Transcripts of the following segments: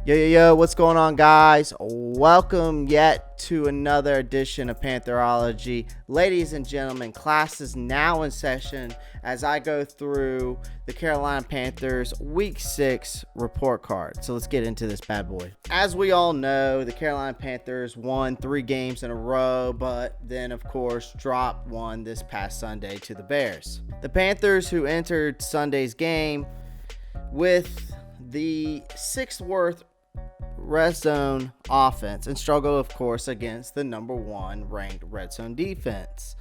Yo, what's going on, guys? Welcome yet to another edition of Pantherology. Ladies and gentlemen, class is now in session as I go through the Carolina Panthers Week 6 report card. So let's get into this bad boy. As we all know, the Carolina Panthers won 3 games in a row, but then, of course, dropped one this past Sunday to the Bears. The Panthers, who entered Sunday's game with the 6th worst red zone offense and struggled, of course, against the number 1 ranked red zone defense.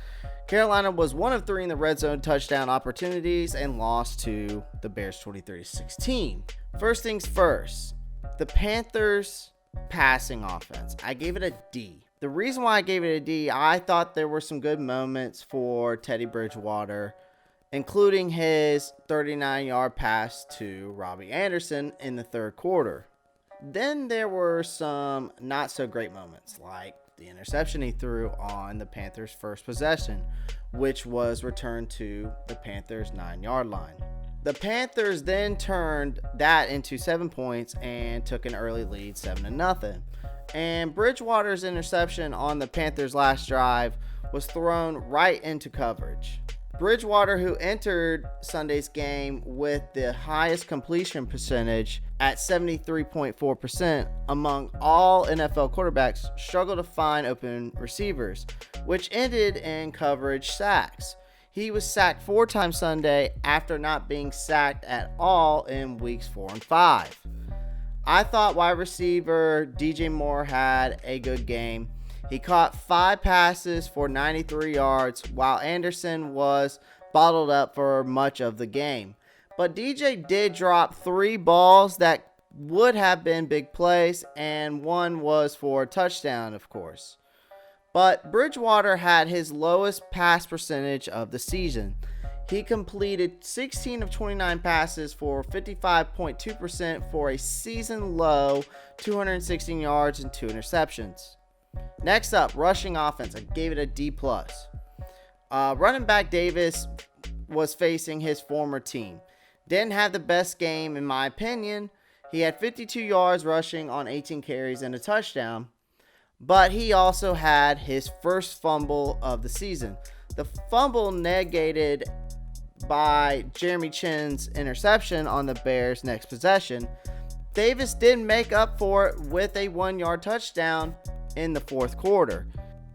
Carolina was 1 of 3 in the red zone touchdown opportunities and lost to the Bears 23-16. First things first, the Panthers passing offense. I gave it a D. The reason why I gave it a D, I thought there were some good moments for Teddy Bridgewater, including his 39-yard pass to Robbie Anderson in the third quarter. Then there were some not so great moments, like the interception he threw on the Panthers' first possession, which was returned to the Panthers' 9-yard line. The Panthers then turned that into 7 points and took an early lead, 7-0. And Bridgewater's interception on the Panthers' last drive was thrown right into coverage. Bridgewater, who entered Sunday's game with the highest completion percentage at 73.4% among all NFL quarterbacks, struggled to find open receivers, which ended in coverage sacks. He was sacked 4 times Sunday after not being sacked at all in weeks 4 and 5. I thought wide receiver DJ Moore had a good game. He caught 5 passes for 93 yards, while Anderson was bottled up for much of the game. But DJ did drop 3 balls that would have been big plays, and one was for a touchdown, of course. But Bridgewater had his lowest pass percentage of the season. He completed 16 of 29 passes for 55.2% for a season low 216 yards and 2 interceptions. Next up, rushing offense. I gave it a D+. Running back Davis was facing his former team. Didn't have the best game, in my opinion. He had 52 yards rushing on 18 carries and a touchdown. But he also had his first fumble of the season. The fumble negated by Jeremy Chinn's interception on the Bears' next possession. Davis did make up for it with a 1-yard touchdown in the fourth quarter.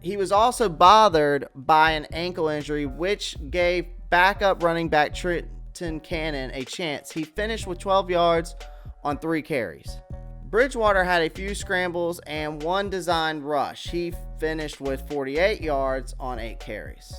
He was also bothered by an ankle injury, which gave backup running back Trenton Cannon a chance. He finished with 12 yards on 3 carries. Bridgewater had a few scrambles and 1 designed rush. He finished with 48 yards on 8 carries.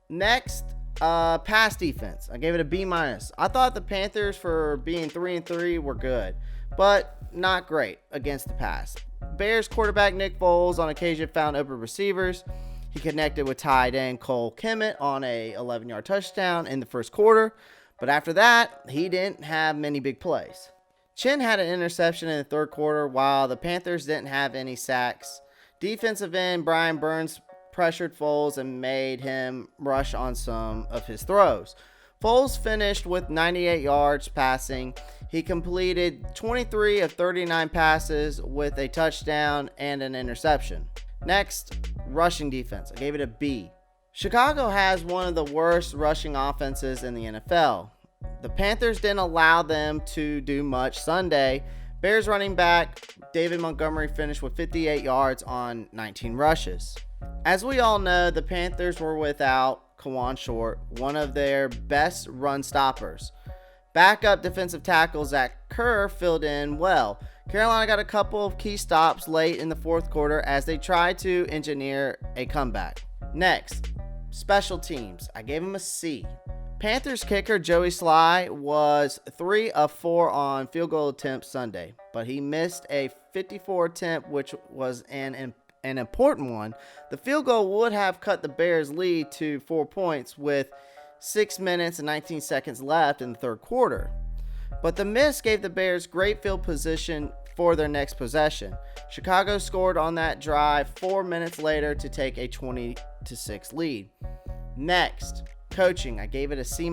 Next, pass defense. I gave it a B-. I thought the Panthers, for being 3-3, were good, but not great against the pass. Bears quarterback Nick Foles on occasion found open receivers. He connected with tight end Cole Kmet on a 11-yard touchdown in the first quarter, but after that, he didn't have many big plays. Chinn had an interception in the third quarter, while the Panthers didn't have any sacks. Defensive end Brian Burns pressured Foles and made him rush on some of his throws. Foles finished with 98 yards passing. He completed 23 of 39 passes with a touchdown and an interception. Next, rushing defense. I gave it a B. Chicago has one of the worst rushing offenses in the NFL. The Panthers didn't allow them to do much Sunday. Bears running back David Montgomery finished with 58 yards on 19 rushes. As we all know, the Panthers were without Kawan Short, one of their best run stoppers. Backup defensive tackle Zach Kerr filled in well. Carolina got a couple of key stops late in the fourth quarter as they tried to engineer a comeback. Next, special teams. I gave him a C. Panthers kicker Joey Sly was 3 of 4 on field goal attempts Sunday, but he missed a 54 attempt, which was an important one. The field goal would have cut the Bears' lead to 4 points with 6 minutes and 19 seconds left in the third quarter. But the miss gave the Bears great field position for their next possession. Chicago scored on that drive 4 minutes later to take a 20-6 lead. Next, coaching. I gave it a C-.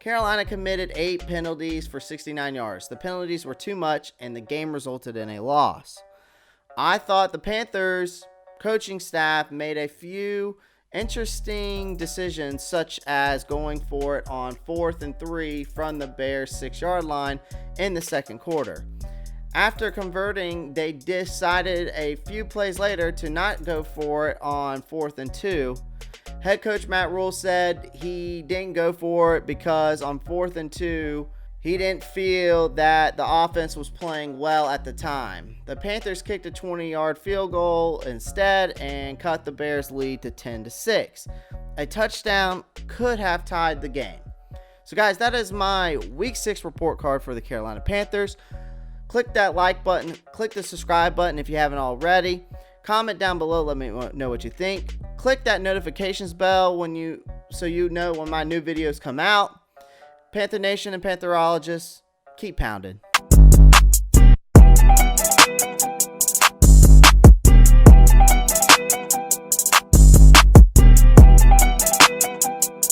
Carolina committed 8 penalties for 69 yards. The penalties were too much, and the game resulted in a loss. I thought the Panthers coaching staff made a few interesting decisions, such as going for it on 4th and 3 from the Bears' 6-yard line in the second quarter. After converting, they decided a few plays later to not go for it on 4th and 2. Head coach Matt Rule said he didn't go for it because on 4th and 2, he didn't feel that the offense was playing well at the time. The Panthers kicked a 20-yard field goal instead and cut the Bears' lead to 10-6. A touchdown could have tied the game. So guys, that is my Week 6 report card for the Carolina Panthers. Click that like button, click the subscribe button if you haven't already. Comment down below, let me know what you think. Click that notifications bell so you know when my new videos come out. Panther Nation and Pantherologists, keep pounding.